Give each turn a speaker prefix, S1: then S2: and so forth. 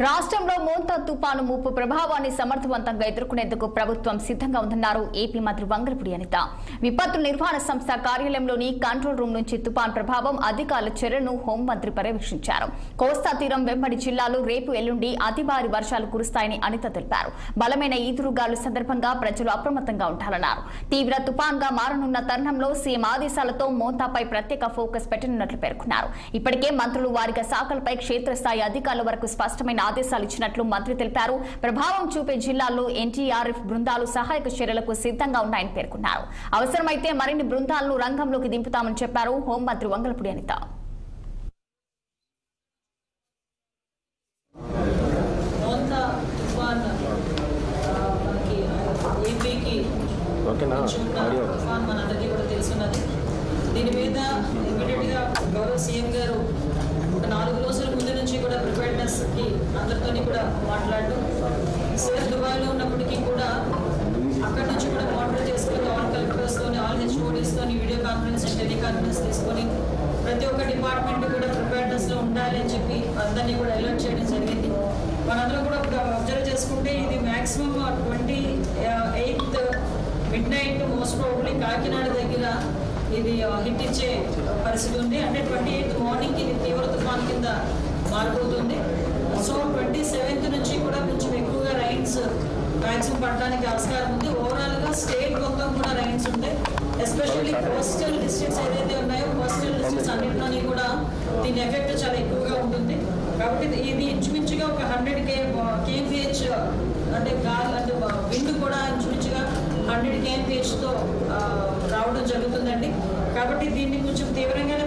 S1: రాష్ట్రంలో మోంతా తుపాను ముప్పు ప్రభావాన్ని సమర్థవంతంగా ఎదుర్కొనేందుకు ప్రభుత్వం సిద్ధంగా ఉందన్నారు ఏపీ మంత్రి వంగలపూడి అనిత. విపత్తు నిర్వహణ సంస్థ కార్యాలయంలోని కంట్రోల్ రూమ్ నుంచి తుపాన్ ప్రభావం అధికారుల చర్యలను హోంమంత్రి పర్యవేక్షించారు. కోస్తా తీరం వెంబడి జిల్లాలో రేపు ఎల్లుండి అతి భారీ వర్షాలు కురుస్తాయని అనిత తెలిపారు. బలమైన ఈదురుగాలు సందర్భంగా ప్రజలు అప్రమత్తంగా ఉండాలన్నారు. తీవ్ర తుపాన్ గా మారనున్న తరుణంలో సీఎం ఆదేశాలతో మోంతాపై ప్రత్యేక ఫోకస్ పెట్టనున్నట్లు పేర్కొన్నారు. ఇప్పటికే మంత్రులు వారిగా శాఖలపై క్షేత్రస్థాయి అధికారుల వరకు స్పష్టమైన ఆదేశాలు ఇచ్చినట్లు మంత్రి తెలిపారు. ప్రభావం చూపే జిల్లాల్లో ఎన్టీఆర్ఎఫ్ బృందాలు సహాయక చర్యలకు సిద్ధంగా ఉన్నాయని పేర్కొన్నారు. అవసరమైతే మరిన్ని బృందాలను రంగంలోకి దింపుతామని చెప్పారు హోంమంత్రి వంగలపూడి అనిత.
S2: దీని మీద ఇమీడియట్గా గౌరవ సీఎం గారు ఒక 4 రోజుల ముందు నుంచి కూడా ప్రిపేర్నెస్కి అందరితో కూడా మాట్లాడడం, సార్ దుబాయ్లో ఉన్నప్పటికీ కూడా అక్కడి నుంచి కూడా మానిటర్ చేసుకొని ఆల్ కలెక్టర్స్తో ఆల్ హెచ్ఓడీస్తో వీడియో కాన్ఫరెన్స్ అండ్ టెలికాన్ఫరెన్స్ తీసుకొని ప్రతి ఒక్క డిపార్ట్మెంట్ కూడా ప్రిపేర్నెస్లో ఉండాలి అని చెప్పి అందరినీ కూడా అలర్ట్ చేయడం జరిగింది. మనందరం కూడా అబ్జర్వ్ చేసుకుంటే ఇది maximum 28th midnight most probably Kakinada దగ్గర ఇది హిట్ ఇచ్చే పరిస్థితి ఉంది. అంటే 28th మార్నింగ్ ఇది తీవ్ర తుఫాన్ కింద మారిపోతుంది. సో 27th నుంచి కూడా కొంచెం ఎక్కువగా రైన్స్ మ్యాక్సిమం పడడానికి ఆస్కారం ఉంది. ఓవరాల్గా స్టేట్ మొత్తం కూడా రైన్స్ ఉంటాయి. ఎస్పెషల్లీ కోస్టల్ డిస్ట్రిక్ట్స్ ఏదైతే ఉన్నాయో కోస్టల్ డిస్ట్రిక్ట్స్ అన్నింటిలోని కూడా దీని ఎఫెక్ట్ చాలా ఎక్కువగా ఉంటుంది. కాబట్టి ఇది ఇంచుమించుగా ఒక 100 kmph అంటే గాలి అంటే విండ్ కూడా ఇంచుమించుగా 100 kmph తో రావడం జరుగుతుందండి. కాబట్టి దీన్ని కొంచెం తీవ్రంగానే